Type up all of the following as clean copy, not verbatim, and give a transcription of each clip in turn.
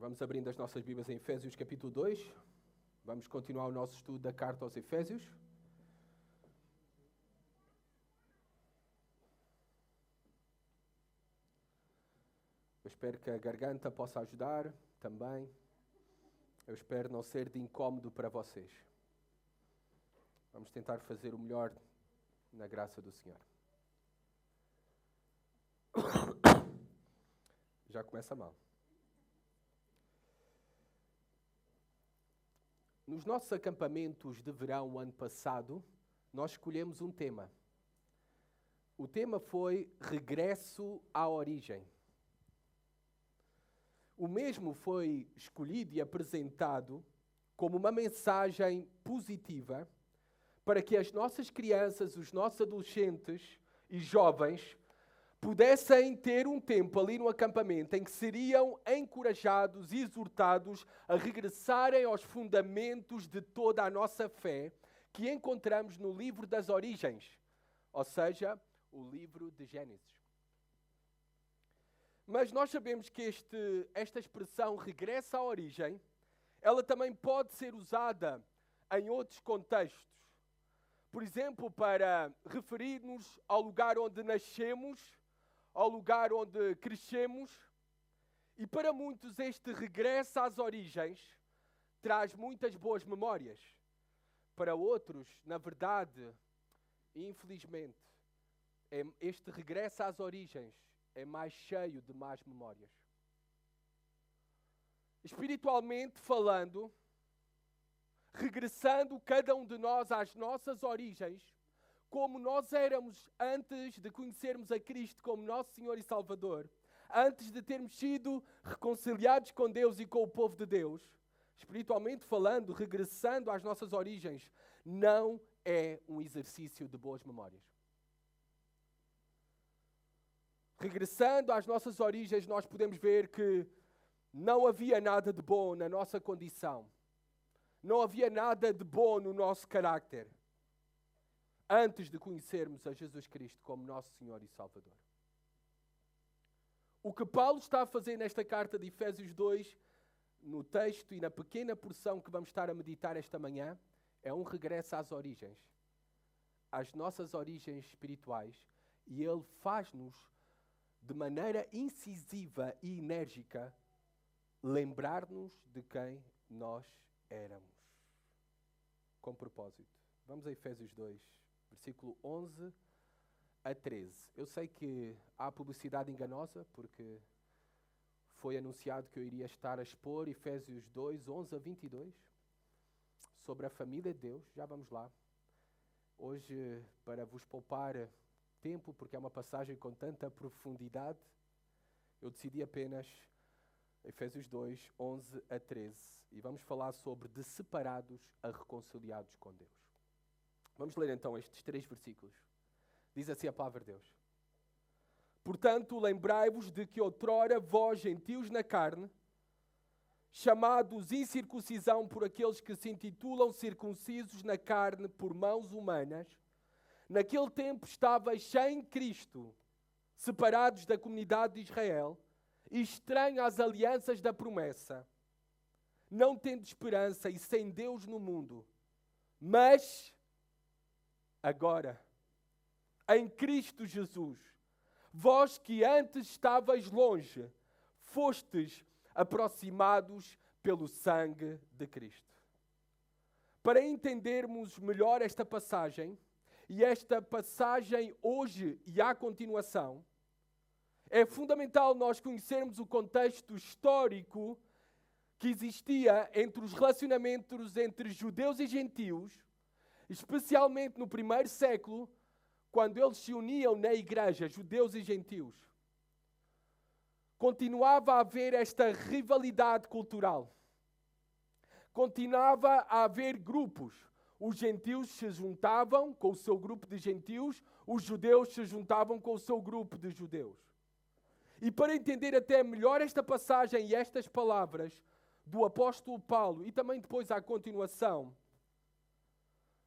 Vamos abrindo as nossas Bíblias em Efésios capítulo 2. Vamos continuar o nosso estudo da carta aos Efésios. Eu espero que a garganta possa ajudar também. Eu espero não ser de incómodo para vocês. Vamos tentar fazer o melhor na graça do Senhor. Já começa mal. Nos nossos acampamentos de verão, o ano passado, nós escolhemos um tema. O tema foi Regresso à Origem. O mesmo foi escolhido e apresentado como uma mensagem positiva para que as nossas crianças, os nossos adolescentes e jovens pudessem ter um tempo ali no acampamento em que seriam encorajados e exortados a regressarem aos fundamentos de toda a nossa fé que encontramos no livro das origens, ou seja, o livro de Gênesis. Mas nós sabemos que esta expressão regressa à origem, ela também pode ser usada em outros contextos. Por exemplo, para referir-nos ao lugar onde nascemos, ao lugar onde crescemos. E para muitos este regresso às origens traz muitas boas memórias. Para outros, na verdade, infelizmente, este regresso às origens é mais cheio de más memórias. Espiritualmente falando, regressando cada um de nós às nossas origens, como nós éramos antes de conhecermos a Cristo como nosso Senhor e Salvador, antes de termos sido reconciliados com Deus e com o povo de Deus, espiritualmente falando, regressando às nossas origens, não é um exercício de boas memórias. Regressando às nossas origens, nós podemos ver que não havia nada de bom na nossa condição. Não havia nada de bom no nosso caráter antes de conhecermos a Jesus Cristo como nosso Senhor e Salvador. O que Paulo está a fazer nesta carta de Efésios 2, no texto e na pequena porção que vamos estar a meditar esta manhã, é um regresso às origens, às nossas origens espirituais, e ele faz-nos, de maneira incisiva e enérgica, lembrar-nos de quem nós éramos. Com propósito. Vamos a Efésios 2, versículo 11 a 13. Eu sei que há publicidade enganosa, porque foi anunciado que eu iria estar a expor Efésios 2, 11 a 22, sobre a família de Deus. Já vamos lá. Hoje, para vos poupar tempo, porque é uma passagem com tanta profundidade, eu decidi apenas Efésios 2, 11 a 13. E vamos falar sobre de separados a reconciliados com Deus. Vamos ler então estes 3 versículos. Diz assim a palavra de Deus. Portanto, lembrai-vos de que outrora vós, gentios na carne, chamados incircuncisão por aqueles que se intitulam circuncisos na carne por mãos humanas, naquele tempo estavais sem Cristo, separados da comunidade de Israel, e estranhos às alianças da promessa, não tendo esperança e sem Deus no mundo. Mas agora, em Cristo Jesus, vós que antes estavais longe, fostes aproximados pelo sangue de Cristo. Para entendermos melhor esta passagem, e esta passagem hoje e à continuação, é fundamental nós conhecermos o contexto histórico que existia entre os relacionamentos entre judeus e gentios, especialmente no primeiro século, quando eles se uniam na igreja, judeus e gentios. Continuava a haver esta rivalidade cultural. Continuava a haver grupos. Os gentios se juntavam com o seu grupo de gentios, os judeus se juntavam com o seu grupo de judeus. E para entender até melhor esta passagem e estas palavras do apóstolo Paulo, e também depois à continuação,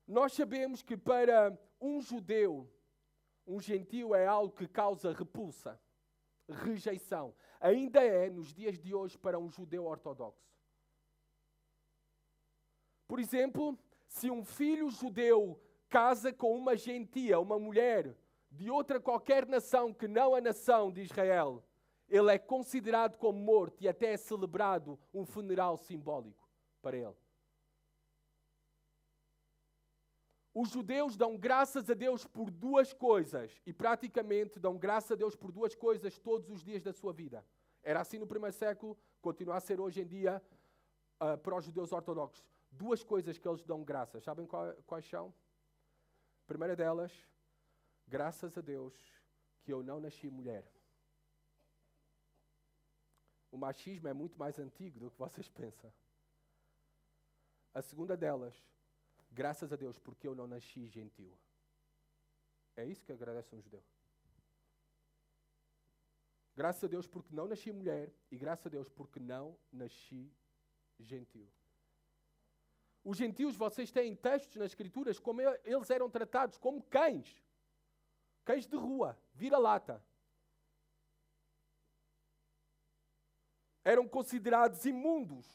nós sabemos que para um judeu, um gentio é algo que causa repulsa, rejeição. ainda é, nos dias de hoje, para um judeu ortodoxo. Por exemplo, se um filho judeu casa com uma gentia, uma mulher de outra qualquer nação que não a nação de Israel, ele é considerado como morto e até é celebrado um funeral simbólico para ele. Os judeus dão graças a Deus por duas coisas, e praticamente dão graças a Deus por duas coisas todos os dias da sua vida. Era assim no primeiro século, continua a ser hoje em dia para os judeus ortodoxos. Duas coisas que eles dão graças. Sabem quais são? A primeira delas, graças a Deus que eu não nasci mulher. O machismo é muito mais antigo do que vocês pensam. A segunda delas, graças a Deus porque eu não nasci gentil. É isso que agradece um judeu. Graças a Deus porque não nasci mulher e graças a Deus porque não nasci gentil. Os gentios, vocês têm textos nas Escrituras como eles eram tratados como cães. Cães de rua, vira-lata. Eram considerados imundos.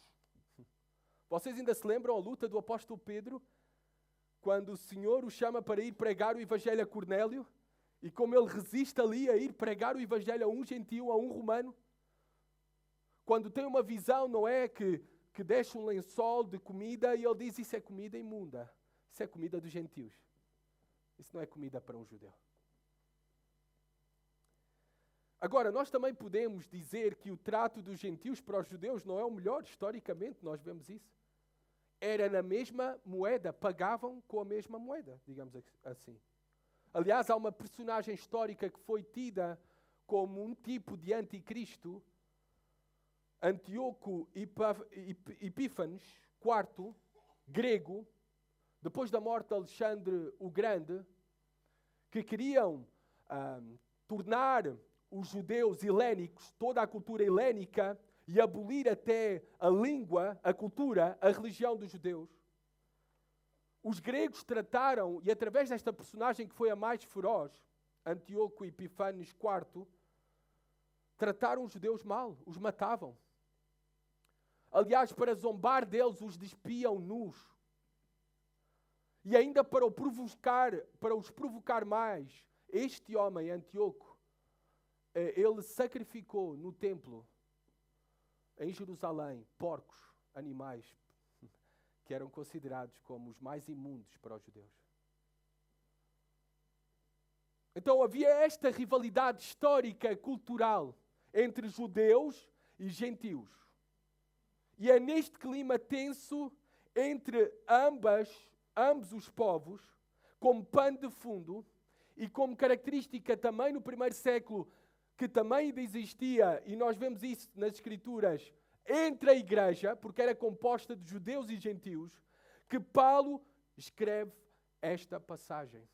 Vocês ainda se lembram a luta do apóstolo Pedro? Quando o Senhor o chama para ir pregar o Evangelho a Cornélio? E como ele resiste ali a ir pregar o Evangelho a um gentio, a um romano? Quando tem uma visão, não é? Que deixa um lençol de comida e ele diz, isso é comida imunda. Isso é comida dos gentios. Isso não é comida para um judeu. Agora, nós também podemos dizer que o trato dos gentios para os judeus não é o melhor, historicamente nós vemos isso. Era na mesma moeda, pagavam com a mesma moeda, digamos assim. Aliás, há uma personagem histórica que foi tida como um tipo de anticristo, Antíoco Epífanes IV, grego, depois da morte de Alexandre o Grande, que queriam tornar os judeus helénicos, toda a cultura helénica, e abolir até a língua, a cultura, a religião dos judeus. Os gregos trataram, e através desta personagem que foi a mais feroz, Antíoco Epífanes IV, trataram os judeus mal, os matavam. Aliás, para zombar deles, os despiam nus. E ainda para os provocar mais, este homem, Antíoco, ele sacrificou no templo, em Jerusalém, porcos, animais, que eram considerados como os mais imundos para os judeus. Então havia esta rivalidade histórica, cultural, entre judeus e gentios. E é neste clima tenso entre ambos os povos, como pano de fundo, e como característica também no primeiro século, que também ainda existia, e nós vemos isso nas Escrituras, entre a igreja, porque era composta de judeus e gentios, que Paulo escreve esta passagem.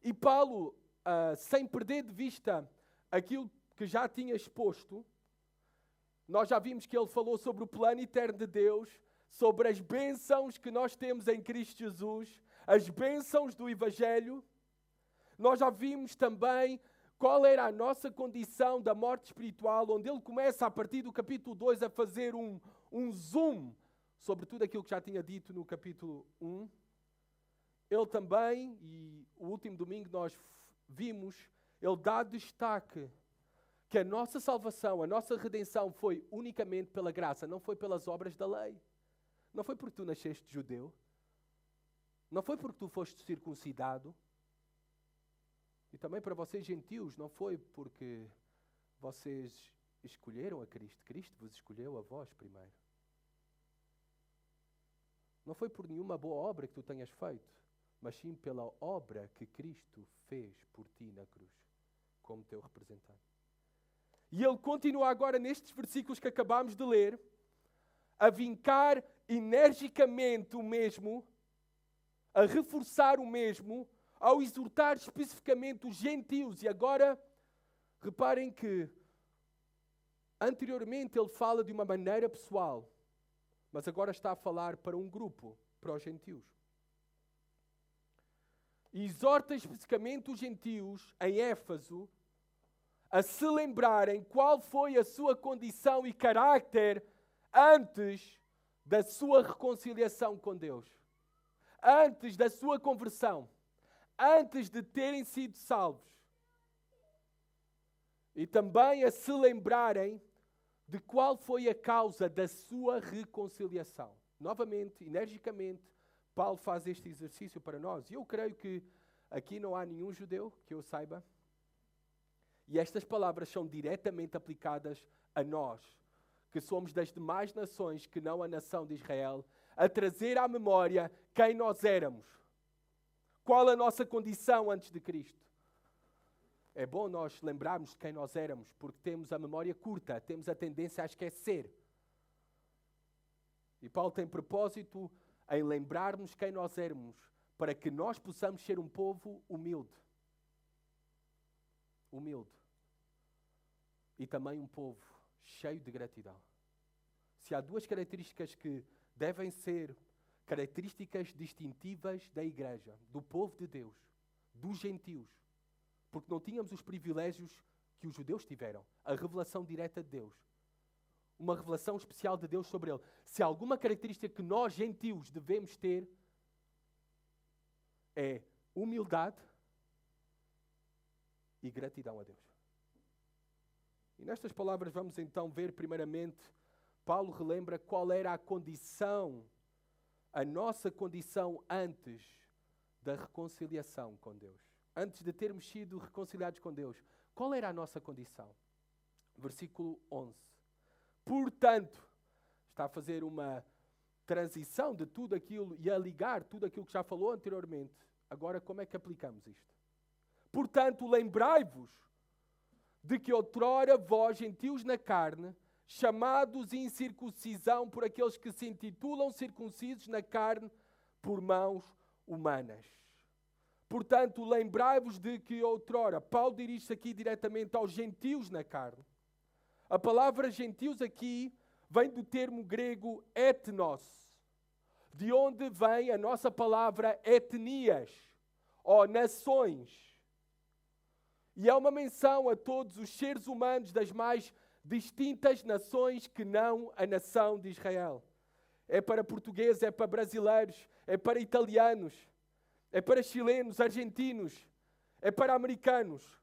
E Paulo, sem perder de vista aquilo que já tinha exposto, nós já vimos que ele falou sobre o plano eterno de Deus, sobre as bênçãos que nós temos em Cristo Jesus, as bênçãos do Evangelho. Nós já vimos também qual era a nossa condição da morte espiritual, onde ele começa, a partir do capítulo 2, a fazer um zoom sobre tudo aquilo que já tinha dito no capítulo 1. Ele também, e o último domingo nós vimos, ele dá destaque que a nossa salvação, a nossa redenção foi unicamente pela graça, não foi pelas obras da lei. Não foi porque tu nasceste judeu, não foi porque tu foste circuncidado, e também para vocês gentios, não foi porque vocês escolheram a Cristo. Cristo vos escolheu a vós primeiro. Não foi por nenhuma boa obra que tu tenhas feito, mas sim pela obra que Cristo fez por ti na cruz, como teu representante. E ele continua agora nestes versículos que acabámos de ler, a vincar energicamente o mesmo, a reforçar o mesmo, ao exortar especificamente os gentios. E agora, reparem que anteriormente ele fala de uma maneira pessoal, mas agora está a falar para um grupo, para os gentios. E exorta especificamente os gentios em Éfeso a se lembrarem qual foi a sua condição e caráter antes da sua reconciliação com Deus, antes da sua conversão, antes de terem sido salvos. E também a se lembrarem de qual foi a causa da sua reconciliação. Novamente, energicamente, Paulo faz este exercício para nós. E eu creio que aqui não há nenhum judeu que eu saiba. E estas palavras são diretamente aplicadas a nós, que somos das demais nações que não a nação de Israel, a trazer à memória quem nós éramos. Qual a nossa condição antes de Cristo. É bom nós lembrarmos quem nós éramos, porque temos a memória curta, temos a tendência a esquecer. E Paulo tem propósito em lembrarmos quem nós éramos, para que nós possamos ser um povo humilde. Humilde. E também um povo cheio de gratidão. Se há duas características que devem ser características distintivas da igreja, do povo de Deus, dos gentios, porque não tínhamos os privilégios que os judeus tiveram, a revelação direta de Deus, uma revelação especial de Deus sobre ele. Se há alguma característica que nós, gentios, devemos ter, é humildade e gratidão a Deus. E nestas palavras vamos então ver, primeiramente, Paulo relembra qual era a condição, a nossa condição antes da reconciliação com Deus. Antes de termos sido reconciliados com Deus. Qual era a nossa condição? Versículo 11. Portanto, está a fazer uma transição de tudo aquilo e a ligar tudo aquilo que já falou anteriormente. Agora, como é que aplicamos isto? Portanto, lembrai-vos de que outrora vós, gentios na carne, chamados incircuncisão por aqueles que se intitulam circuncisos na carne por mãos humanas. Portanto, lembrai-vos de que outrora, Paulo dirige-se aqui diretamente aos gentios na carne. A palavra gentios aqui vem do termo grego etnos, de onde vem a nossa palavra etnias, ou nações. E é uma menção a todos os seres humanos das mais distintas nações que não a nação de Israel. É para portugueses, é para brasileiros, é para italianos, é para chilenos, argentinos, é para americanos.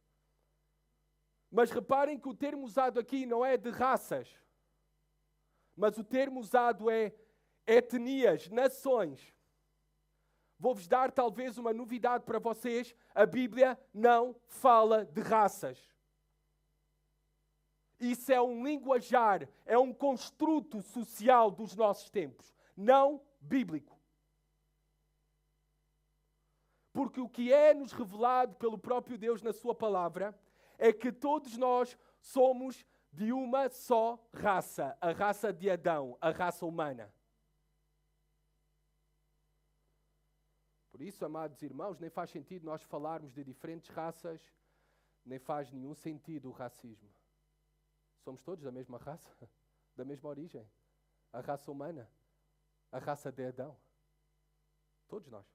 Mas reparem que o termo usado aqui não é de raças, mas o termo usado é etnias, nações. Vou-vos dar talvez uma novidade para vocês. A Bíblia não fala de raças. Isso é um linguajar, é um construto social dos nossos tempos, não bíblico. Porque o que é-nos revelado pelo próprio Deus na sua palavra é que todos nós somos de uma só raça, a raça de Adão, a raça humana. Por isso, amados irmãos, nem faz sentido nós falarmos de diferentes raças, nem faz nenhum sentido o racismo. Somos todos da mesma raça, da mesma origem. A raça humana, a raça de Adão. Todos nós.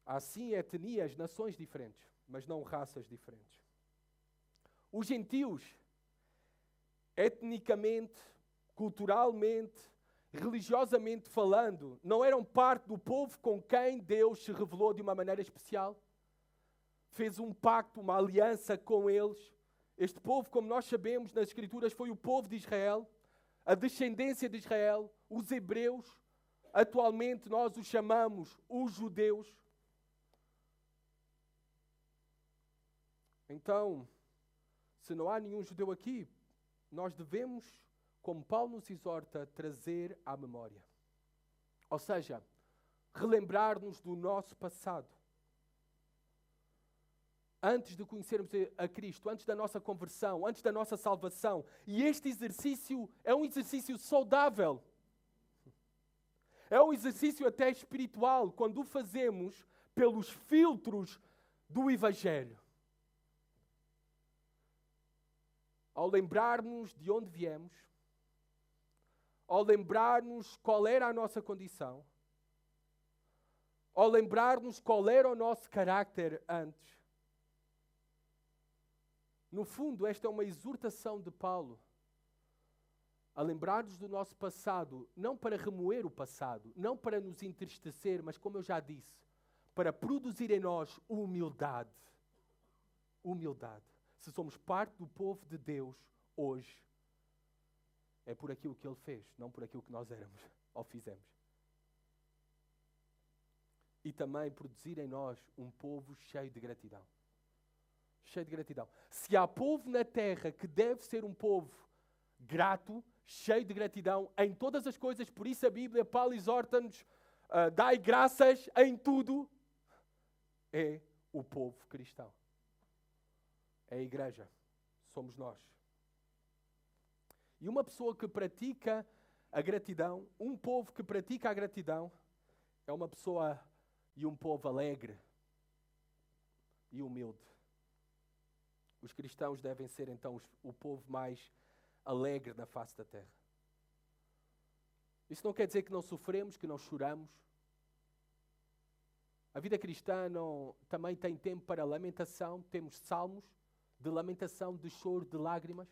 Há sim etnias, nações diferentes, mas não raças diferentes. Os gentios, etnicamente, culturalmente, religiosamente falando, não eram parte do povo com quem Deus se revelou de uma maneira especial. Fez um pacto, uma aliança com eles. Este povo, como nós sabemos nas Escrituras, foi o povo de Israel, a descendência de Israel, os hebreus. Atualmente nós os chamamos os judeus. Então, se não há nenhum judeu aqui, nós devemos, como Paulo nos exorta, trazer à memória. Ou seja, relembrar-nos do nosso passado. Antes de conhecermos a Cristo, antes da nossa conversão, antes da nossa salvação. E este exercício é um exercício saudável. É um exercício até espiritual, quando o fazemos pelos filtros do Evangelho. Ao lembrarmos de onde viemos, ao lembrarmos qual era a nossa condição, ao lembrarmos qual era o nosso caráter antes, No fundo, esta é uma exortação de Paulo a lembrar-nos do nosso passado, não para remoer o passado, não para nos entristecer, mas como eu já disse, para produzir em nós humildade. Humildade. Se somos parte do povo de Deus hoje, é por aquilo que Ele fez, não por aquilo que nós éramos ou fizemos. E também produzir em nós um povo cheio de gratidão. Cheio de gratidão. Se há povo na terra que deve ser um povo grato, cheio de gratidão em todas as coisas, por isso a Bíblia, Paulo exorta-nos, dai graças em tudo, é o povo cristão. É a igreja. Somos nós. E uma pessoa que pratica a gratidão, um povo que pratica a gratidão, é uma pessoa e um povo alegre e humilde. Os cristãos devem ser então o povo mais alegre na face da terra. Isso não quer dizer que não sofremos, que não choramos. A vida cristã também tem tempo para lamentação. Temos salmos de lamentação, de choro, de lágrimas.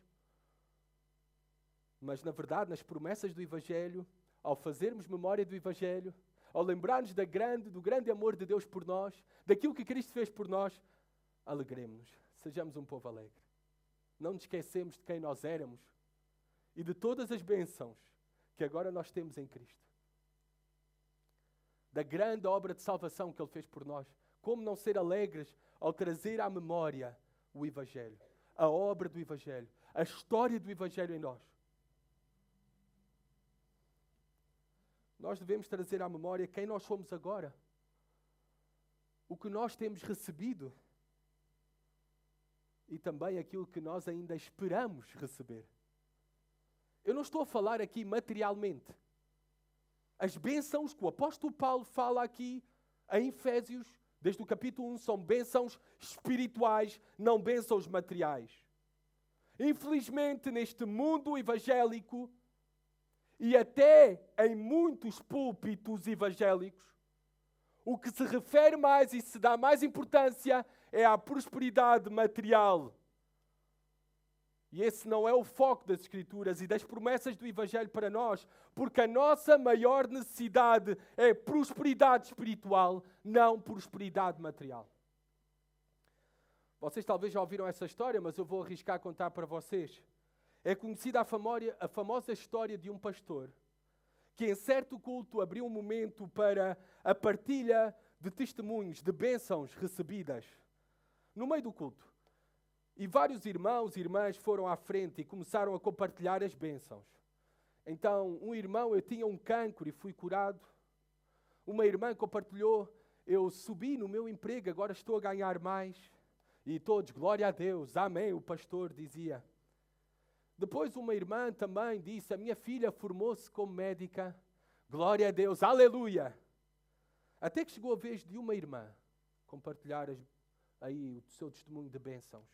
Mas, na verdade, nas promessas do Evangelho, ao fazermos memória do Evangelho, ao lembrar-nos do grande amor de Deus por nós, daquilo que Cristo fez por nós, alegremos-nos, sejamos um povo alegre. Não nos esquecemos de quem nós éramos e de todas as bênçãos que agora nós temos em Cristo. Da grande obra de salvação que Ele fez por nós. Como não ser alegres ao trazer à memória o Evangelho, a obra do Evangelho, a história do Evangelho em nós. Nós devemos trazer à memória quem nós somos agora, o que nós temos recebido e também aquilo que nós ainda esperamos receber. Eu não estou a falar aqui materialmente. As bênçãos que o apóstolo Paulo fala aqui em Efésios, desde o capítulo 1, são bênçãos espirituais, não bênçãos materiais. Infelizmente, neste mundo evangélico, e até em muitos púlpitos evangélicos, o que se refere mais e se dá mais importância é à prosperidade material. E esse não é o foco das Escrituras e das promessas do Evangelho para nós, porque a nossa maior necessidade é prosperidade espiritual, não prosperidade material. Vocês talvez já ouviram essa história, mas eu vou arriscar a contar para vocês. É conhecida a famosa história de um pastor que em certo culto abriu um momento para a partilha de testemunhos, de bênçãos recebidas no meio do culto. E vários irmãos e irmãs foram à frente e começaram a compartilhar as bênçãos. Então, um irmão, eu tinha um cancro e fui curado. Uma irmã compartilhou, eu subi no meu emprego, agora estou a ganhar mais. E todos, glória a Deus, amém, o pastor dizia. Depois uma irmã também disse, a minha filha formou-se como médica, glória a Deus, aleluia. Até que chegou a vez de uma irmã compartilhar aí o seu testemunho de bênçãos.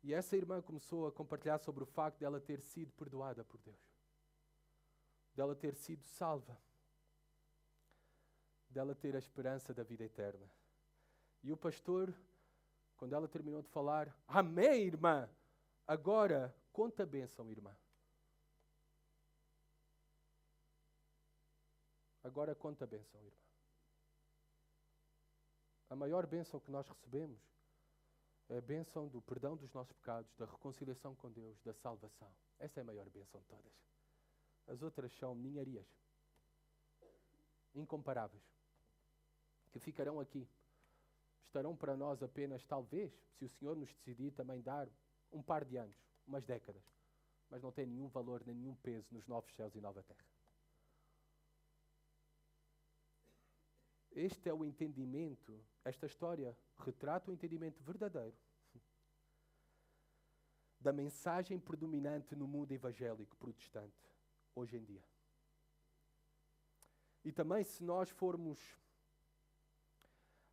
E essa irmã começou a compartilhar sobre o facto de ela ter sido perdoada por Deus. De ela ter sido salva. De ela ter a esperança da vida eterna. E o pastor, quando ela terminou de falar, amém, irmã! Agora, conta a bênção, irmã. Agora conta a bênção, irmã. A maior bênção que nós recebemos é a bênção do perdão dos nossos pecados, da reconciliação com Deus, da salvação. Essa é a maior bênção de todas. As outras são ninharias, incomparáveis, que ficarão aqui. Estarão para nós apenas, talvez, se o Senhor nos decidir também dar um par de anos, umas décadas, mas não tem nenhum valor, nem nenhum peso nos novos céus e nova terra. Este é o entendimento, esta história retrata o entendimento verdadeiro da mensagem predominante no mundo evangélico protestante, hoje em dia. E também, se nós formos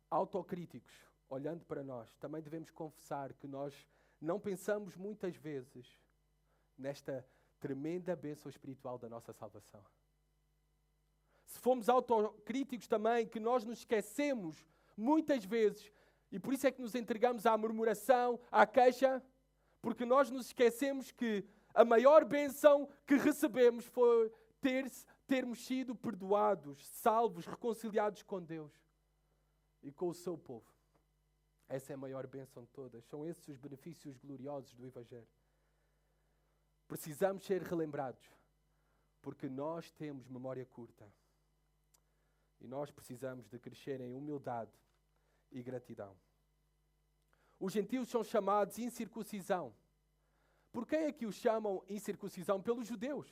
autocríticos, olhando para nós, também devemos confessar que nós não pensamos muitas vezes nesta tremenda bênção espiritual da nossa salvação. Se formos autocríticos também, que nós nos esquecemos muitas vezes E por isso é que nos entregamos à murmuração, à queixa, porque nós nos esquecemos que a maior bênção que recebemos foi termos sido perdoados, salvos, reconciliados com Deus e com o seu povo. Essa é a maior bênção de todas. São esses os benefícios gloriosos do Evangelho. Precisamos ser relembrados, porque nós temos memória curta. E nós precisamos de crescer em humildade e gratidão. Os gentios são chamados incircuncisão. Por quem é que os chamam incircuncisão? Pelos judeus.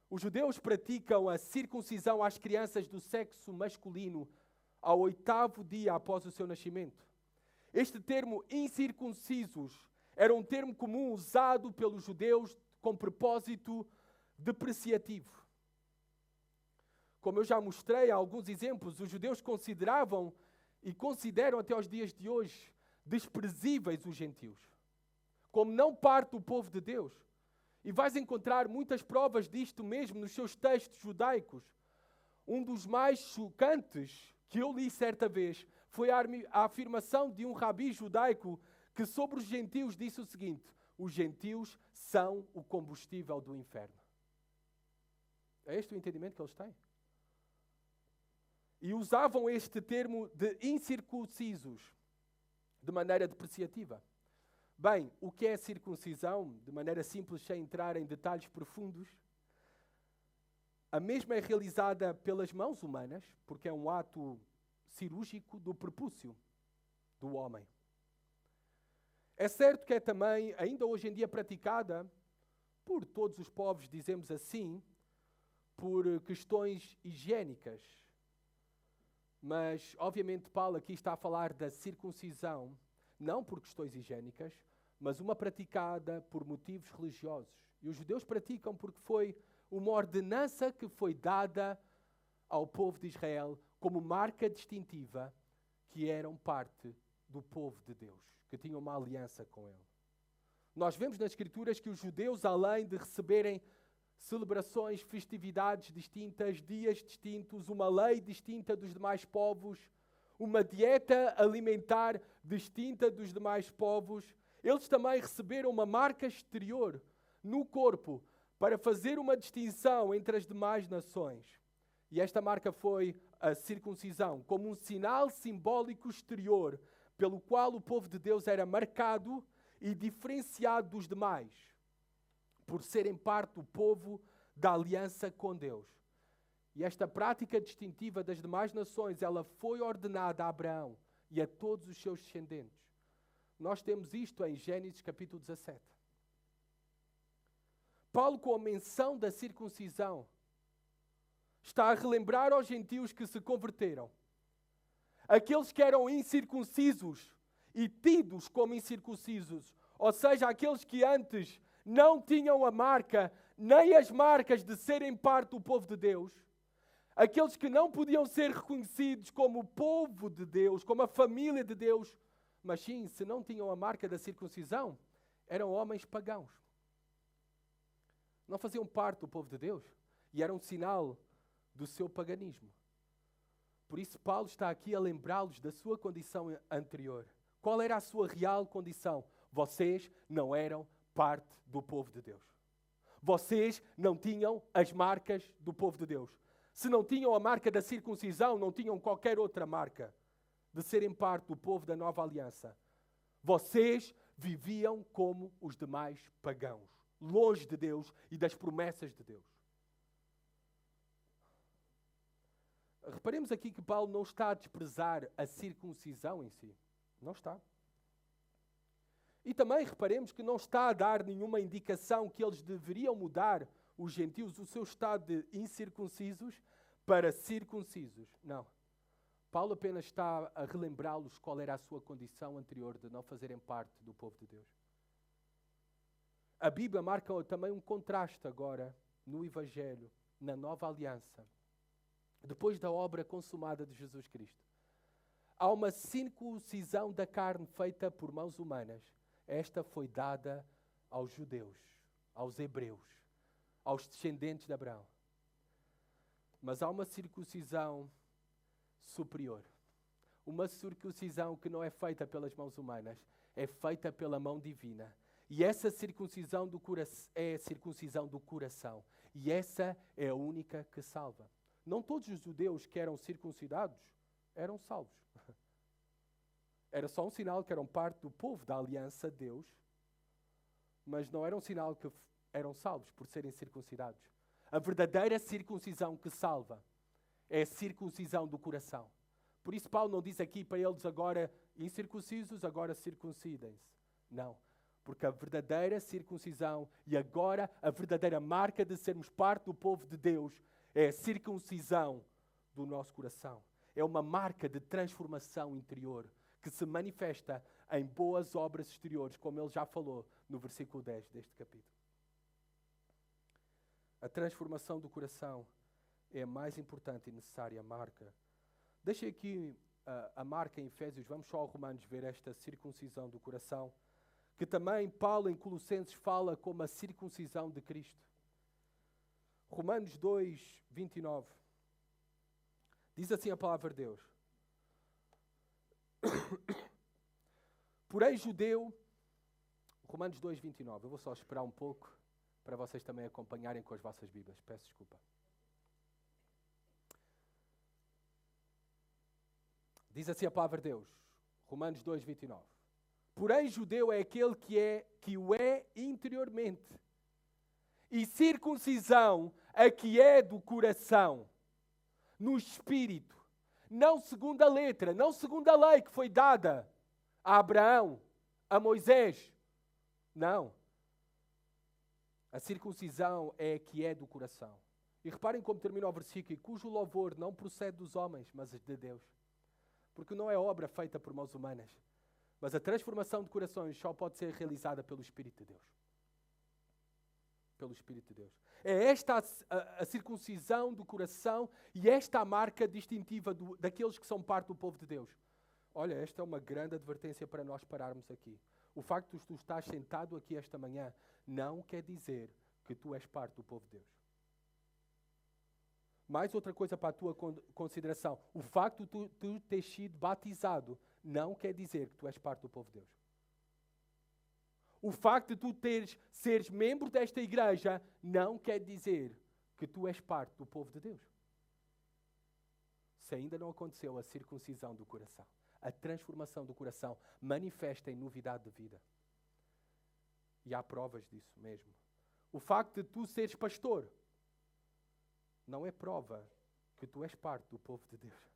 Os judeus praticam a circuncisão às crianças do sexo masculino ao 8º dia após o seu nascimento. Este termo incircuncisos era um termo comum usado pelos judeus com propósito depreciativo. Como eu já mostrei há alguns exemplos, os judeus consideravam e consideram até aos dias de hoje desprezíveis os gentios, como não parte do povo de Deus. E vais encontrar muitas provas disto mesmo nos seus textos judaicos. Um dos mais chocantes que eu li certa vez foi a afirmação de um rabi judaico que sobre os gentios disse o seguinte: os gentios são o combustível do inferno. É este o entendimento que eles têm? E usavam este termo de incircuncisos de maneira depreciativa. Bem, o que é circuncisão? De maneira simples, sem entrar em detalhes profundos. A mesma é realizada pelas mãos humanas, porque é um ato cirúrgico do prepúcio do homem. É certo que é também, ainda hoje em dia, praticada por todos os povos, dizemos assim, por questões higiênicas. Mas, obviamente, Paulo aqui está a falar da circuncisão, não por questões higiênicas, mas uma praticada por motivos religiosos. E os judeus praticam porque foi uma ordenança que foi dada ao povo de Israel como marca distintiva que eram parte do povo de Deus, que tinham uma aliança com ele. Nós vemos nas Escrituras que os judeus, além de receberem celebrações, festividades distintas, dias distintos, uma lei distinta dos demais povos, uma dieta alimentar distinta dos demais povos, eles também receberam uma marca exterior no corpo para fazer uma distinção entre as demais nações. E esta marca foi a circuncisão, como um sinal simbólico exterior pelo qual o povo de Deus era marcado e diferenciado dos demais, por serem parte do povo da aliança com Deus. E esta prática distintiva das demais nações, ela foi ordenada a Abraão e a todos os seus descendentes. Nós temos isto em Gênesis capítulo 17. Paulo, com a menção da circuncisão, está a relembrar aos gentios que se converteram. Aqueles que eram incircuncisos e tidos como incircuncisos, ou seja, aqueles que antes não tinham a marca, nem as marcas de serem parte do povo de Deus, aqueles que não podiam ser reconhecidos como o povo de Deus, como a família de Deus, mas sim, se não tinham a marca da circuncisão, eram homens pagãos. Não faziam parte do povo de Deus e eram um sinal do seu paganismo. Por isso Paulo está aqui a lembrá-los da sua condição anterior. Qual era a sua real condição? Vocês não eram parte do povo de Deus. Vocês não tinham as marcas do povo de Deus. Se não tinham a marca da circuncisão, não tinham qualquer outra marca de serem parte do povo da nova aliança. Vocês viviam como os demais pagãos, longe de Deus e das promessas de Deus. Reparemos aqui que Paulo não está a desprezar a circuncisão em si. Não está. E também reparemos que não está a dar nenhuma indicação que eles deveriam mudar, os gentios, o seu estado de incircuncisos para circuncisos. Não. Paulo apenas está a relembrá-los qual era a sua condição anterior de não fazerem parte do povo de Deus. A Bíblia marca também um contraste agora no Evangelho, na nova aliança. Depois da obra consumada de Jesus Cristo, há uma circuncisão da carne feita por mãos humanas. Esta foi dada aos judeus, aos hebreus, aos descendentes de Abraão. Mas há uma circuncisão superior. Uma circuncisão que não é feita pelas mãos humanas, é feita pela mão divina. E essa circuncisão é a circuncisão do coração. E essa é a única que salva. Não todos os judeus que eram circuncidados eram salvos. Era só um sinal que eram parte do povo da aliança de Deus, mas não era um sinal que eram salvos por serem circuncidados. A verdadeira circuncisão que salva é a circuncisão do coração. Por isso Paulo não diz aqui para eles agora incircuncisos, agora circuncidem-se. Não. Porque a verdadeira circuncisão e agora a verdadeira marca de sermos parte do povo de Deus é a circuncisão do nosso coração. É uma marca de transformação interior que se manifesta em boas obras exteriores, como ele já falou no versículo 10 deste capítulo. A transformação do coração é a mais importante e necessária marca. Deixem aqui a marca em Efésios, vamos só ao Romanos ver esta circuncisão do coração, que também Paulo em Colossenses fala como a circuncisão de Cristo. Romanos 2, 29. Diz assim a palavra de Deus. Porém, judeu, Romanos 2, 29. Eu vou só esperar um pouco para vocês também acompanharem com as vossas Bíblias. Peço desculpa. Diz assim a palavra de Deus, Romanos 2, 29. Porém, judeu é aquele que o é interiormente. E circuncisão a que é do coração, no espírito, não segundo a letra, não segundo a lei que foi dada a Abraão, a Moisés. Não. A circuncisão é a que é do coração. E reparem como termina o versículo, cujo louvor não procede dos homens, mas de Deus. Porque não é obra feita por mãos humanas. Mas a transformação de corações só pode ser realizada pelo Espírito de Deus. Pelo Espírito de Deus. É esta a circuncisão do coração e esta a marca distintiva daqueles que são parte do povo de Deus. Olha, esta é uma grande advertência para nós pararmos aqui. O facto de tu estás sentado aqui esta manhã não quer dizer que tu és parte do povo de Deus. Mais outra coisa para a tua consideração. O facto de tu teres sido batizado não quer dizer que tu és parte do povo de Deus. O facto de tu seres membro desta igreja não quer dizer que tu és parte do povo de Deus. Se ainda não aconteceu a circuncisão do coração, a transformação do coração manifesta em novidade de vida. E há provas disso mesmo. O facto de tu seres pastor não é prova que tu és parte do povo de Deus.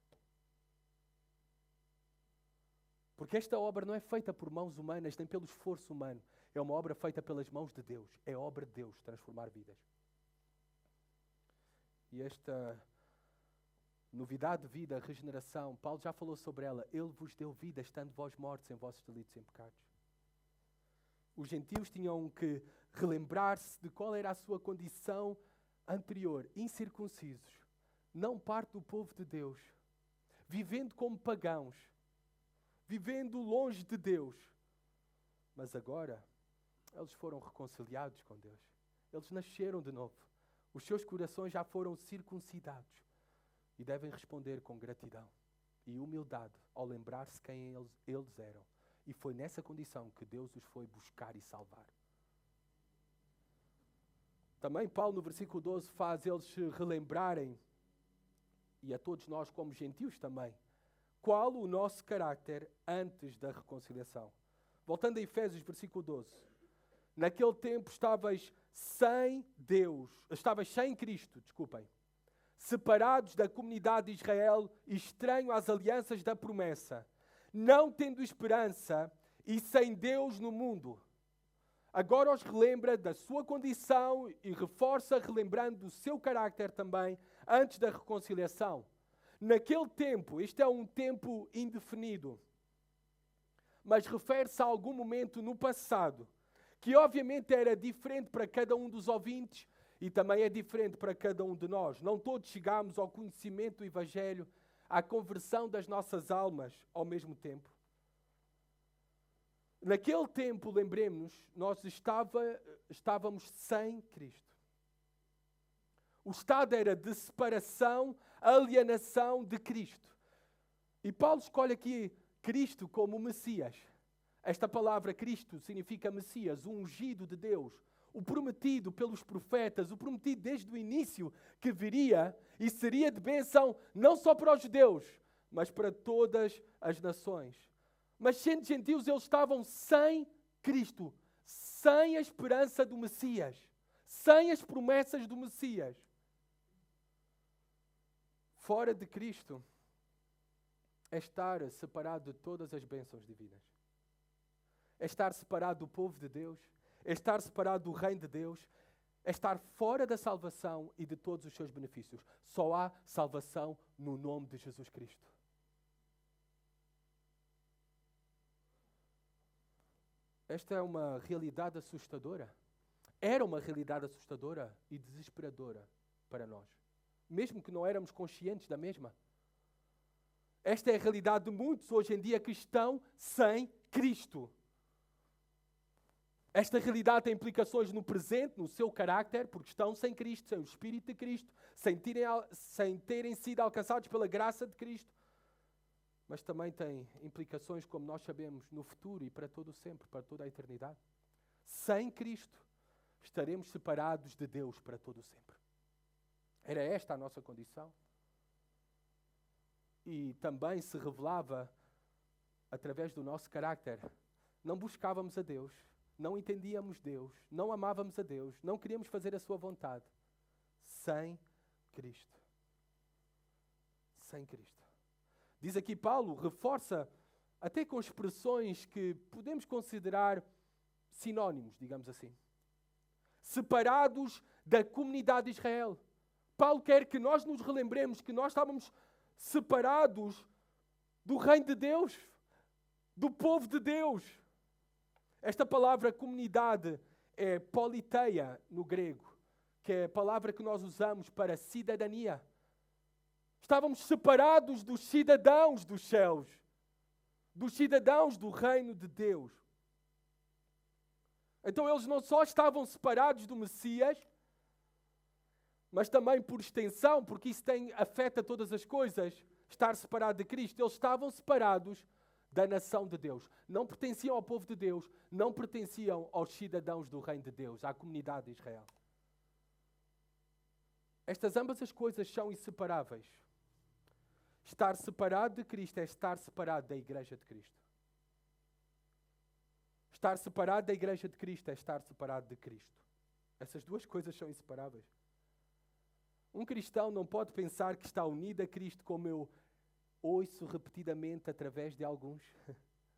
Porque esta obra não é feita por mãos humanas, nem pelo esforço humano. É uma obra feita pelas mãos de Deus. É obra de Deus transformar vidas. E esta novidade de vida, regeneração, Paulo já falou sobre ela. Ele vos deu vida, estando vós mortos em vossos delitos e em pecados. Os gentios tinham que relembrar-se de qual era a sua condição anterior, incircuncisos, não parte do povo de Deus, vivendo como pagãos, vivendo longe de Deus. Mas agora, eles foram reconciliados com Deus. Eles nasceram de novo. Os seus corações já foram circuncidados. E devem responder com gratidão e humildade ao lembrar-se quem eles eram. E foi nessa condição que Deus os foi buscar e salvar. Também Paulo no versículo 12 faz eles se relembrarem, e a todos nós como gentios também, qual o nosso caráter antes da reconciliação. Voltando a Efésios, versículo 12. Naquele tempo estavais sem Cristo, separados da comunidade de Israel, estranho às alianças da promessa, não tendo esperança e sem Deus no mundo. Agora os relembra da sua condição e reforça relembrando do seu caráter também antes da reconciliação. Naquele tempo, este é um tempo indefinido, mas refere-se a algum momento no passado, que obviamente era diferente para cada um dos ouvintes e também é diferente para cada um de nós. Não todos chegámos ao conhecimento do Evangelho, à conversão das nossas almas ao mesmo tempo. Naquele tempo, lembremos-nos, nós estávamos sem Cristo. O estado era de separação, alienação de Cristo. E Paulo escolhe aqui Cristo como Messias. Esta palavra Cristo significa Messias, o ungido de Deus, o prometido pelos profetas, o prometido desde o início que viria e seria de bênção não só para os judeus, mas para todas as nações. Mas sendo gentios, eles estavam sem Cristo, sem a esperança do Messias, sem as promessas do Messias. Fora de Cristo é estar separado de todas as bênçãos divinas. É estar separado do povo de Deus, é estar separado do reino de Deus, é estar fora da salvação e de todos os seus benefícios. Só há salvação no nome de Jesus Cristo. Esta é uma realidade assustadora. Era uma realidade assustadora e desesperadora para nós, mesmo que não éramos conscientes da mesma. Esta é a realidade de muitos hoje em dia que estão sem Cristo. Esta realidade tem implicações no presente, no seu carácter, porque estão sem Cristo, sem o Espírito de Cristo, sem terem sido alcançados pela graça de Cristo. Mas também tem implicações, como nós sabemos, no futuro e para todo o sempre, para toda a eternidade. Sem Cristo, estaremos separados de Deus para todo o sempre. Era esta a nossa condição. E também se revelava através do nosso carácter. Não buscávamos a Deus, não entendíamos Deus, não amávamos a Deus, não queríamos fazer a sua vontade. Sem Cristo. Sem Cristo. Diz aqui Paulo, reforça até com expressões que podemos considerar sinónimos, digamos assim. Separados da comunidade de Israel. Paulo quer que nós nos relembremos que nós estávamos separados do reino de Deus, do povo de Deus. Esta palavra comunidade é politeia no grego, que é a palavra que nós usamos para cidadania. Estávamos separados dos cidadãos dos céus, dos cidadãos do reino de Deus. Então eles não só estavam separados do Messias, mas também por extensão, porque isso afeta todas as coisas, estar separado de Cristo. Eles estavam separados da nação de Deus. Não pertenciam ao povo de Deus, não pertenciam aos cidadãos do reino de Deus, à comunidade de Israel. Estas ambas as coisas são inseparáveis. Estar separado de Cristo é estar separado da Igreja de Cristo. Estar separado da Igreja de Cristo é estar separado de Cristo. Essas duas coisas são inseparáveis. Um cristão não pode pensar que está unido a Cristo, como eu ouço repetidamente através de alguns.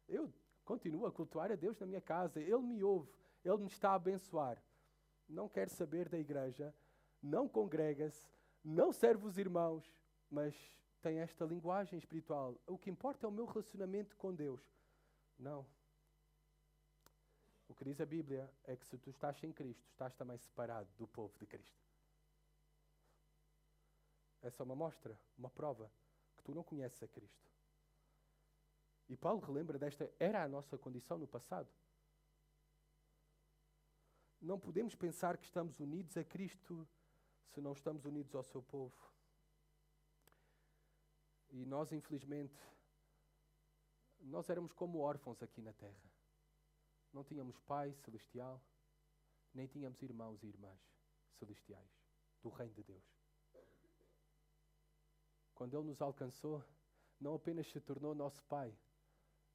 Eu continuo a cultuar a Deus na minha casa, Ele me ouve, Ele me está a abençoar. Não quer saber da igreja, não congrega-se, não serve os irmãos, mas tem esta linguagem espiritual. O que importa é o meu relacionamento com Deus. Não. O que diz a Bíblia é que se tu estás sem Cristo, estás também separado do povo de Cristo. Essa é uma mostra, uma prova que tu não conheces a Cristo. E Paulo relembra desta, era a nossa condição no passado. Não podemos pensar que estamos unidos a Cristo se não estamos unidos ao seu povo. E nós, infelizmente, nós éramos como órfãos aqui na terra. Não tínhamos Pai celestial, nem tínhamos irmãos e irmãs celestiais do reino de Deus. Quando Ele nos alcançou, não apenas se tornou nosso Pai.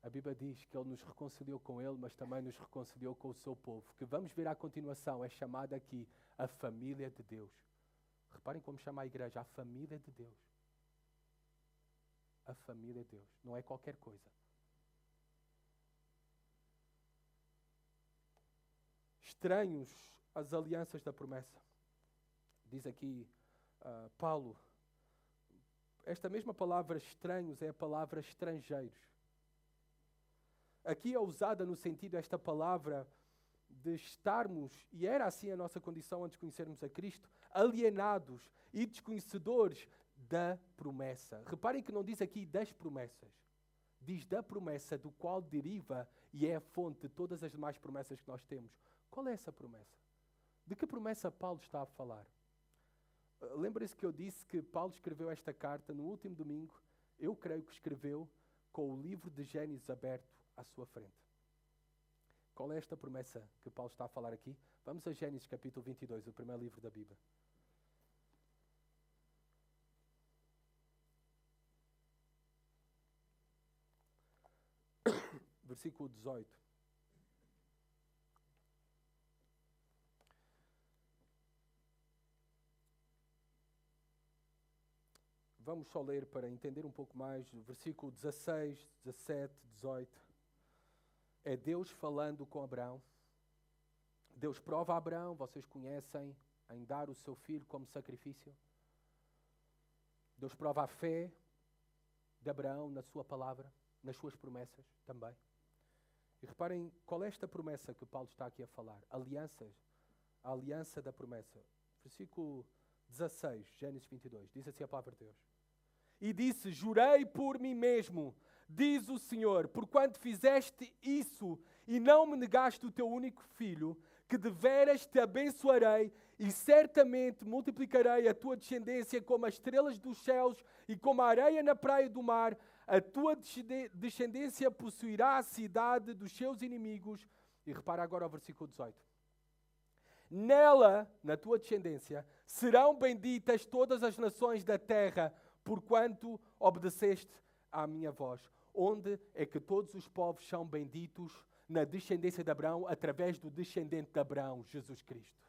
A Bíblia diz que Ele nos reconciliou com Ele, mas também nos reconciliou com o seu povo, que vamos ver à continuação, é chamada aqui a família de Deus. Reparem como chama a igreja, a família de Deus. A família de Deus, não é qualquer coisa. Estranhos as alianças da promessa. Diz aqui Paulo, esta mesma palavra estranhos é a palavra estrangeiros. Aqui é usada no sentido esta palavra de estarmos, e era assim a nossa condição antes de conhecermos a Cristo, alienados e desconhecedores da promessa. Reparem que não diz aqui das promessas. Diz da promessa do qual deriva e é a fonte de todas as demais promessas que nós temos. Qual é essa promessa? De que promessa Paulo está a falar? Lembrem-se que eu disse que Paulo escreveu esta carta no último domingo. eu creio que escreveu com o livro de Gênesis aberto à sua frente. Qual é esta promessa que Paulo está a falar aqui? Vamos a Gênesis capítulo 22, o primeiro livro da Bíblia. Versículo 18. Vamos só ler para entender um pouco mais. Versículo 16, 17, 18. É Deus falando com Abraão. Deus prova a Abraão, vocês conhecem, em dar o seu filho como sacrifício. Deus prova a fé de Abraão na sua palavra, nas suas promessas também. E reparem, qual é esta promessa que Paulo está aqui a falar? Alianças. A aliança da promessa. Versículo 16, Gênesis 22. Diz assim a palavra de Deus. E disse, jurei por mim mesmo, diz o Senhor, porquanto fizeste isso e não me negaste o teu único filho, que deveras te abençoarei e certamente multiplicarei a tua descendência como as estrelas dos céus e como a areia na praia do mar. A tua descendência possuirá a cidade dos seus inimigos. E repara agora o versículo 18. Nela, na tua descendência, serão benditas todas as nações da terra, porquanto obedeceste à minha voz. Onde é que todos os povos são benditos? Na descendência de Abraão, através do descendente de Abraão, Jesus Cristo.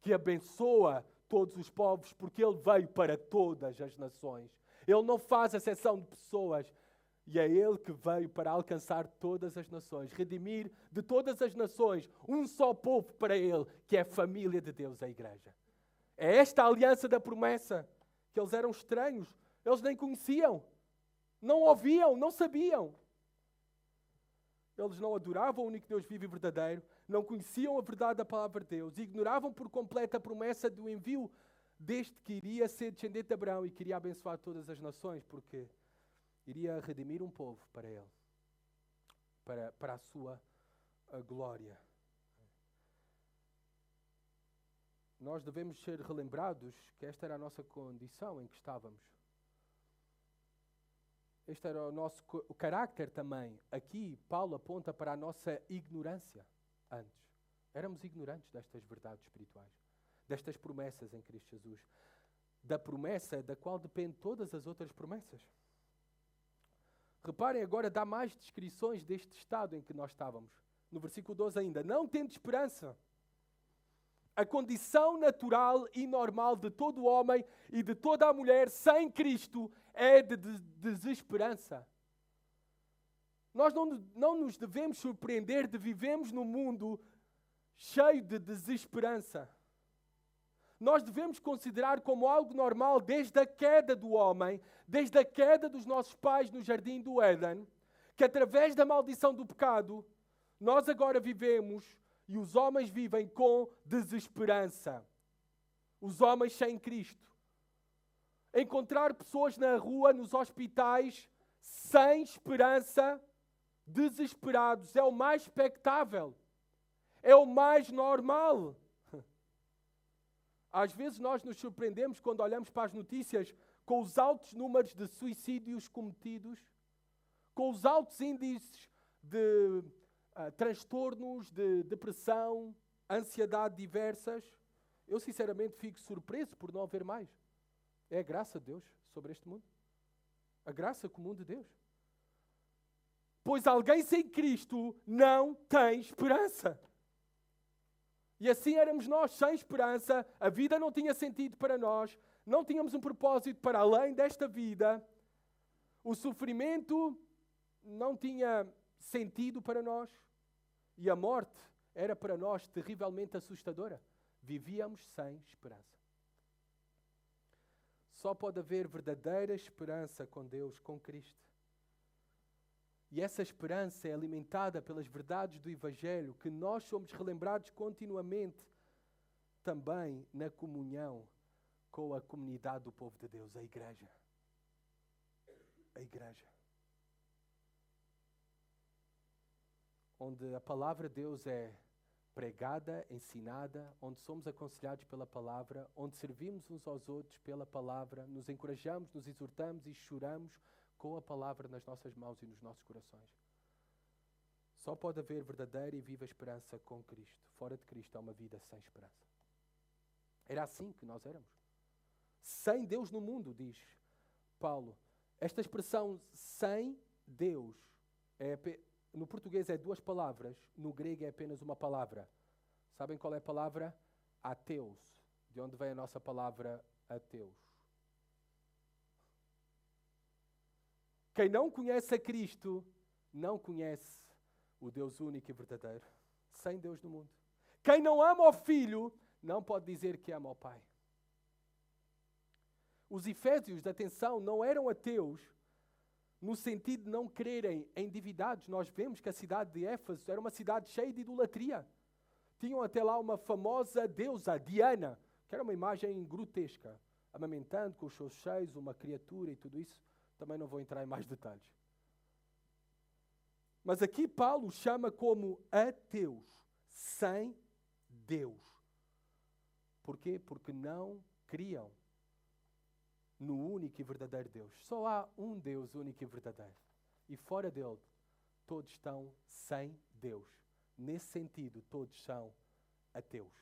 Que abençoa todos os povos, porque Ele veio para todas as nações. Ele não faz exceção de pessoas. E é Ele que veio para alcançar todas as nações, redimir de todas as nações um só povo para Ele, que é a família de Deus, a igreja. É esta a aliança da promessa, que eles eram estranhos, eles nem conheciam, não ouviam, não sabiam. Eles não adoravam o único Deus vivo e verdadeiro, não conheciam a verdade da palavra de Deus, ignoravam por completo a promessa do envio deste que iria ser descendente de Abraão e queria abençoar todas as nações, porque iria redimir um povo para Ele, para a sua glória. Nós devemos ser relembrados que esta era a nossa condição em que estávamos. Este era o carácter também. Aqui, Paulo aponta para a nossa ignorância antes. Éramos ignorantes destas verdades espirituais, destas promessas em Cristo Jesus, da promessa da qual dependem todas as outras promessas. Reparem agora, dá mais descrições deste estado em que nós estávamos. No versículo 12 ainda, não tendo esperança. A condição natural e normal de todo homem e de toda a mulher sem Cristo é de desesperança. Nós não nos devemos surpreender de vivermos num mundo cheio de desesperança. Nós devemos considerar como algo normal desde a queda do homem, desde a queda dos nossos pais no jardim do Éden, que através da maldição do pecado, nós agora vivemos e os homens vivem com desesperança. Os homens sem Cristo. Encontrar pessoas na rua, nos hospitais, sem esperança, desesperados, é o mais expectável. É o mais normal. Às vezes nós nos surpreendemos quando olhamos para as notícias com os altos números de suicídios cometidos, com os altos índices de transtornos, de depressão, ansiedade diversas. Eu sinceramente fico surpreso por não haver mais. É a graça de Deus sobre este mundo. A graça comum de Deus. Pois alguém sem Cristo não tem esperança. E assim éramos nós, sem esperança, a vida não tinha sentido para nós, não tínhamos um propósito para além desta vida, o sofrimento não tinha sentido para nós e a morte era para nós terrivelmente assustadora. Vivíamos sem esperança. Só pode haver verdadeira esperança com Deus, com Cristo. E essa esperança é alimentada pelas verdades do Evangelho, que nós somos relembrados continuamente também na comunhão com a comunidade do povo de Deus, a igreja. A igreja. Onde a palavra de Deus é pregada, ensinada, onde somos aconselhados pela palavra, onde servimos uns aos outros pela palavra, nos encorajamos, nos exortamos e choramos com a palavra nas nossas mãos e nos nossos corações. Só pode haver verdadeira e viva esperança com Cristo. Fora de Cristo há uma vida sem esperança. Era assim que nós éramos. Sem Deus no mundo, diz Paulo. Esta expressão sem Deus, no português é 2 palavras, no grego é apenas uma palavra. Sabem qual é a palavra? Ateus. De onde vem a nossa palavra ateus? Quem não conhece a Cristo, não conhece o Deus único e verdadeiro. Sem Deus no mundo. Quem não ama o Filho, não pode dizer que ama o Pai. Os efésios, atenção, não eram ateus no sentido de não crerem em divindades. Nós vemos que a cidade de Éfeso era uma cidade cheia de idolatria. Tinham até lá uma famosa deusa, Diana, que era uma imagem grotesca, amamentando com os seus seios, uma criatura e tudo isso. Também não vou entrar em mais detalhes. Mas aqui Paulo chama como ateus, sem Deus. Porquê? Porque não criam no único e verdadeiro Deus. Só há um Deus único e verdadeiro. E fora dele, todos estão sem Deus. Nesse sentido, todos são ateus.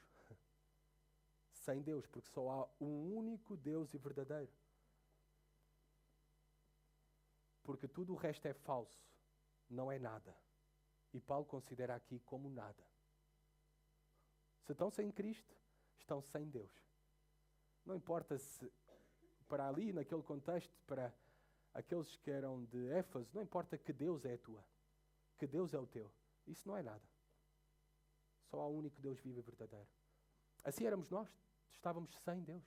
Sem Deus, porque só há um único Deus e verdadeiro. Porque tudo o resto é falso, não é nada. E Paulo considera aqui como nada. Se estão sem Cristo, estão sem Deus. Não importa se para ali, naquele contexto, para aqueles que eram de Éfeso, não importa que Deus é a tua, que Deus é o teu. Isso não é nada. Só há um único Deus vivo e verdadeiro. Assim éramos nós, estávamos sem Deus.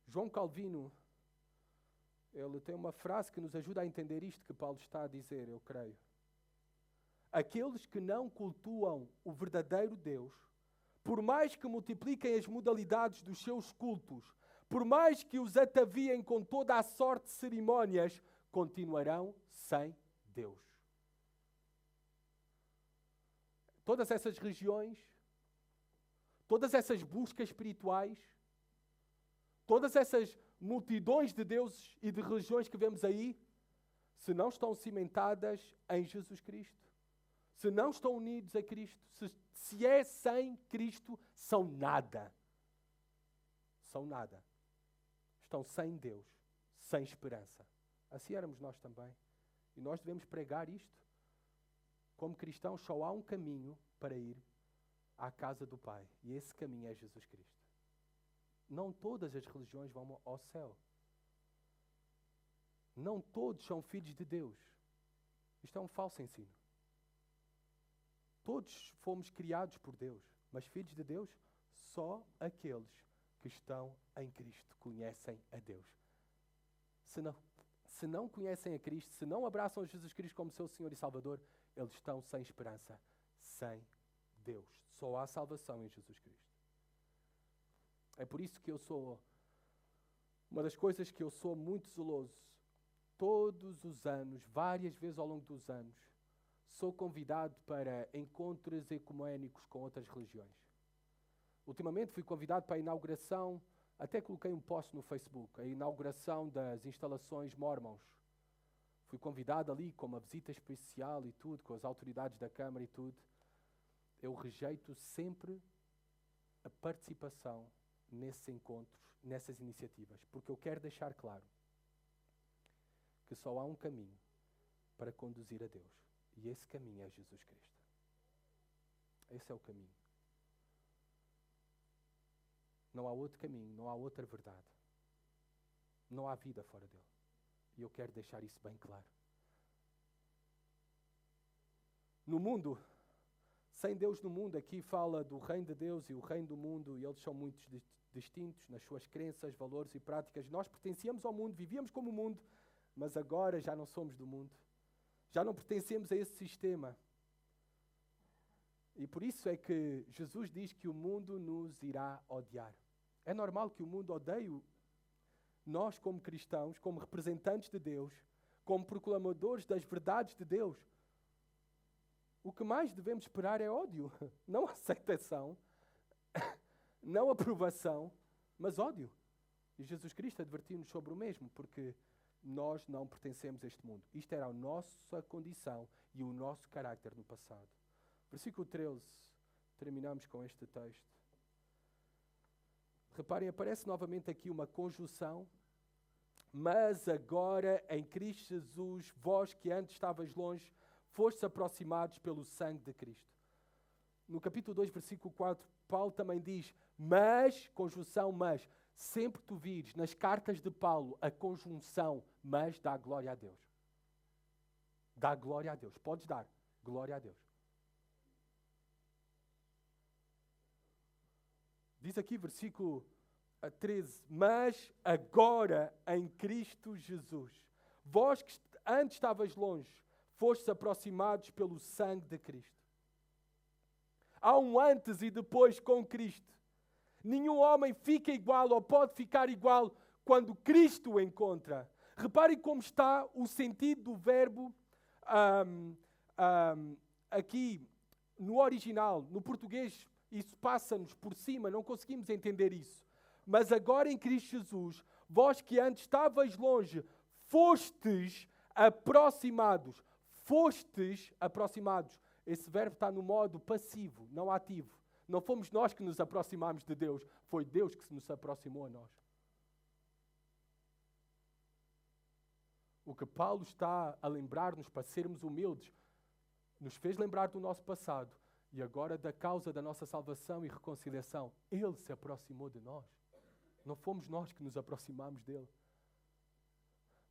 João Calvino, ele tem uma frase que nos ajuda a entender isto que Paulo está a dizer, eu creio. Aqueles que não cultuam o verdadeiro Deus, por mais que multipliquem as modalidades dos seus cultos, por mais que os ataviem com toda a sorte de cerimónias, continuarão sem Deus. Todas essas religiões, todas essas buscas espirituais, todas essas multidões de deuses e de religiões que vemos aí, se não estão cimentadas em Jesus Cristo, se não estão unidos a Cristo, se é sem Cristo, são nada. São nada. Estão sem Deus, sem esperança. Assim éramos nós também. E nós devemos pregar isto. Como cristãos, só há um caminho para ir à casa do Pai. E esse caminho é Jesus Cristo. Não todas as religiões vão ao céu. Não todos são filhos de Deus. Isto é um falso ensino. Todos fomos criados por Deus, mas filhos de Deus, só aqueles que estão em Cristo conhecem a Deus. Se não conhecem a Cristo, se não abraçam Jesus Cristo como seu Senhor e Salvador, eles estão sem esperança, sem Deus. Só há salvação em Jesus Cristo. É por isso que uma das coisas que eu sou muito zeloso, todos os anos, várias vezes ao longo dos anos, sou convidado para encontros ecuménicos com outras religiões. Ultimamente fui convidado para a inauguração, até coloquei um post no Facebook, a inauguração das instalações Mormons. Fui convidado ali com uma visita especial e tudo, com as autoridades da Câmara e tudo. Eu rejeito sempre a participação nesses encontros, nessas iniciativas, porque eu quero deixar claro que só há um caminho para conduzir a Deus. E esse caminho é Jesus Cristo. Esse é o caminho. Não há outro caminho, não há outra verdade. Não há vida fora dele. E eu quero deixar isso bem claro. No mundo, sem Deus no mundo, aqui fala do reino de Deus e o reino do mundo, e eles são muito distintos nas suas crenças, valores e práticas. Nós pertencíamos ao mundo, vivíamos como o mundo, mas agora já não somos do mundo. Já não pertencemos a esse sistema. E por isso é que Jesus diz que o mundo nos irá odiar. É normal que o mundo odeie nós como cristãos, como representantes de Deus, como proclamadores das verdades de Deus. o que mais devemos esperar é ódio, não aceitação, não aprovação, mas ódio. E Jesus Cristo advertiu-nos sobre o mesmo, porque nós não pertencemos a este mundo. Isto era a nossa condição e o nosso carácter no passado. Versículo 13, terminamos com este texto. Reparem, aparece novamente aqui uma conjunção. Mas agora, em Cristo Jesus, vós que antes estavais longe, fostes aproximados pelo sangue de Cristo. No capítulo 2, versículo 4, Paulo também diz, mas, conjunção mas, sempre tu vires nas cartas de Paulo a conjunção mas, dá glória a Deus. Dá glória a Deus. Podes dar glória a Deus. Diz aqui, versículo 13, mas agora em Cristo Jesus, vós que antes estavais longe, fostes aproximados pelo sangue de Cristo. Há um antes e depois com Cristo. Nenhum homem fica igual ou pode ficar igual quando Cristo o encontra. Reparem como está o sentido do verbo aqui no original, no português. Isso passa-nos por cima, não conseguimos entender isso. Mas agora em Cristo Jesus, vós que antes estavais longe, fostes aproximados. Fostes aproximados. Esse verbo está no modo passivo, não ativo. Não fomos nós que nos aproximámos de Deus, foi Deus que se nos aproximou a nós. O que Paulo está a lembrar-nos para sermos humildes, nos fez lembrar do nosso passado. E agora, da causa da nossa salvação e reconciliação, Ele se aproximou de nós. Não fomos nós que nos aproximámos dEle.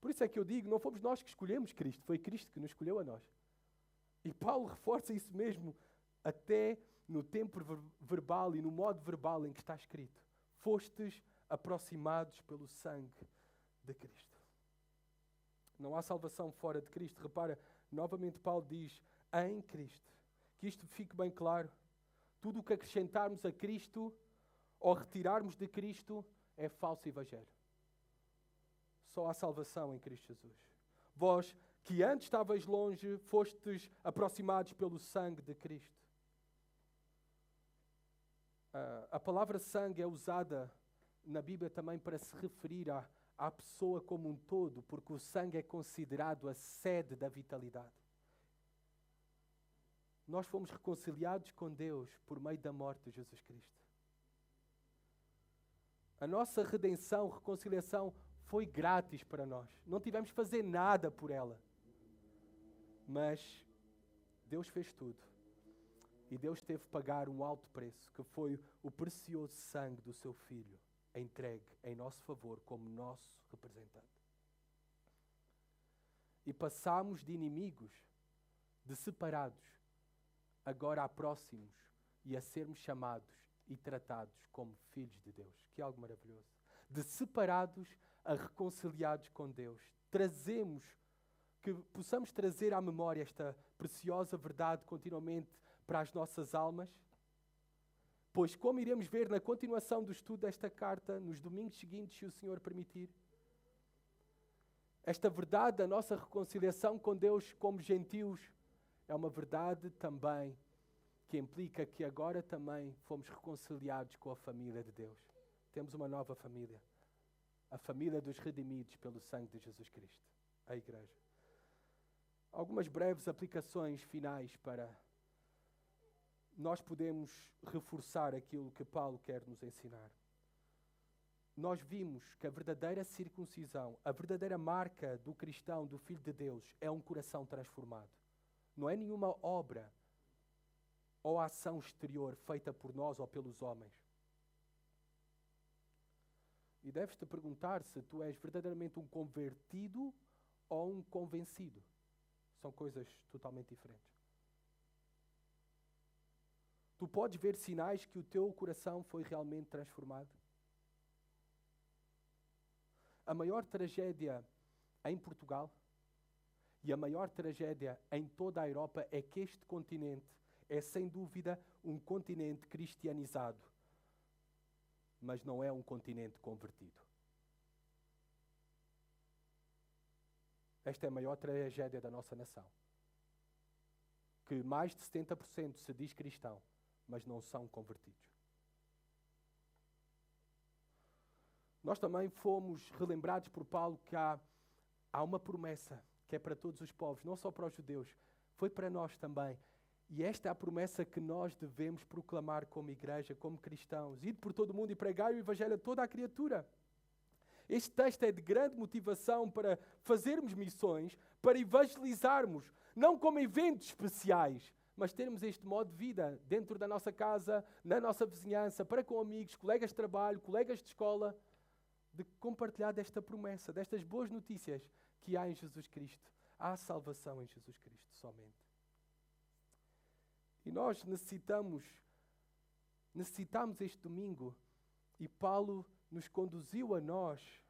Por isso é que eu digo, não fomos nós que escolhemos Cristo, foi Cristo que nos escolheu a nós. E Paulo reforça isso mesmo, até no tempo verbal e no modo verbal em que está escrito. Fostes aproximados pelo sangue de Cristo. Não há salvação fora de Cristo. Repara, novamente Paulo diz, em Cristo. Que isto fique bem claro. Tudo o que acrescentarmos a Cristo ou retirarmos de Cristo é falso evangelho. Só há salvação em Cristo Jesus. Vós, que antes estavais longe, fostes aproximados pelo sangue de Cristo. A palavra sangue é usada na Bíblia também para se referir à pessoa como um todo, porque o sangue é considerado a sede da vitalidade. Nós fomos reconciliados com Deus por meio da morte de Jesus Cristo. A nossa redenção, reconciliação, foi grátis para nós. Não tivemos que fazer nada por ela. Mas Deus fez tudo. E Deus teve que pagar um alto preço, que foi o precioso sangue do seu Filho, entregue em nosso favor como nosso representante. E passámos de inimigos, de separados, agora a próximos e a sermos chamados e tratados como filhos de Deus. Que é algo maravilhoso. De separados a reconciliados com Deus. Que possamos trazer à memória esta preciosa verdade continuamente para as nossas almas. Pois, como iremos ver na continuação do estudo desta carta, nos domingos seguintes, se o Senhor permitir, esta verdade da nossa reconciliação com Deus como gentios é uma verdade também que implica que agora também fomos reconciliados com a família de Deus. Temos uma nova família. A família dos redimidos pelo sangue de Jesus Cristo. A Igreja. Algumas breves aplicações finais para nós podermos reforçar aquilo que Paulo quer nos ensinar. Nós vimos que a verdadeira circuncisão, a verdadeira marca do cristão, do Filho de Deus, é um coração transformado. Não é nenhuma obra ou ação exterior feita por nós ou pelos homens. E deves-te perguntar se tu és verdadeiramente um convertido ou um convencido. São coisas totalmente diferentes. Tu podes ver sinais que o teu coração foi realmente transformado. A maior tragédia em Portugal e a maior tragédia em toda a Europa é que este continente é, sem dúvida, um continente cristianizado, mas não é um continente convertido. Esta é a maior tragédia da nossa nação. que mais de 70% se diz cristão, mas não são convertidos. Nós também fomos relembrados por Paulo que há uma promessa que é para todos os povos, não só para os judeus, foi para nós também. E esta é a promessa que nós devemos proclamar como igreja, como cristãos. Ir por todo o mundo e pregar o evangelho a toda a criatura. Este texto é de grande motivação para fazermos missões, para evangelizarmos, não como eventos especiais, mas termos este modo de vida dentro da nossa casa, na nossa vizinhança, para com amigos, colegas de trabalho, colegas de escola, de compartilhar desta promessa, destas boas notícias que há em Jesus Cristo. Há salvação em Jesus Cristo somente. E nós necessitamos este domingo, e Paulo nos conduziu a nós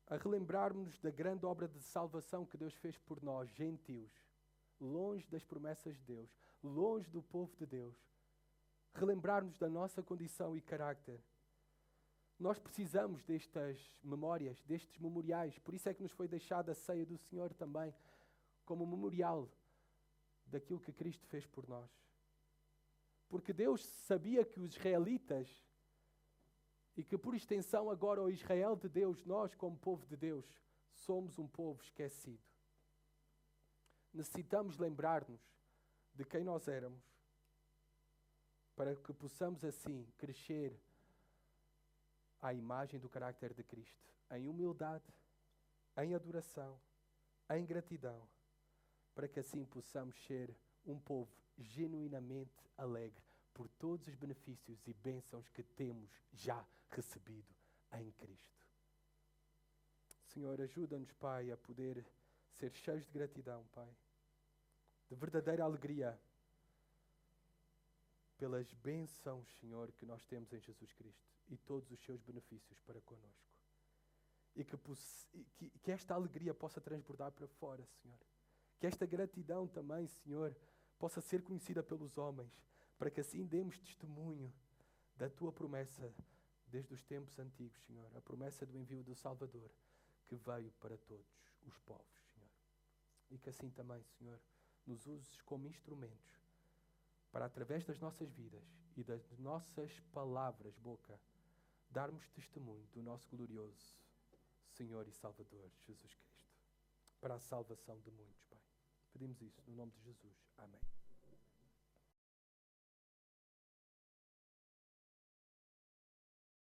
a relembrarmos da grande obra de salvação que Deus fez por nós, gentios, longe das promessas de Deus, longe do povo de Deus. Relembrarmos da nossa condição e caráter. Nós precisamos destas memórias, destes memoriais. Por isso é que nos foi deixada a ceia do Senhor também, como memorial daquilo que Cristo fez por nós. Porque Deus sabia que os israelitas, e que por extensão agora o Israel de Deus, nós como povo de Deus, somos um povo esquecido. Necessitamos lembrar-nos de quem nós éramos, para que possamos assim crescer à imagem do carácter de Cristo, em humildade, em adoração, em gratidão, para que assim possamos ser um povo genuinamente alegre por todos os benefícios e bênçãos que temos já recebido em Cristo. Senhor, ajuda-nos, Pai, a poder ser cheios de gratidão, Pai, de verdadeira alegria pelas bênçãos, Senhor, que nós temos em Jesus Cristo e todos os seus benefícios para conosco. E que esta alegria possa transbordar para fora, Senhor. Que esta gratidão também, Senhor, possa ser conhecida pelos homens, para que assim demos testemunho da Tua promessa desde os tempos antigos, Senhor. A promessa do envio do Salvador, que veio para todos os povos, Senhor. E que assim também, Senhor, nos uses como instrumentos para, através das nossas vidas e das nossas palavras, boca, darmos testemunho do nosso glorioso Senhor e Salvador, Jesus Cristo, para a salvação de muitos, Pai. Pedimos isso no nome de Jesus. Amém.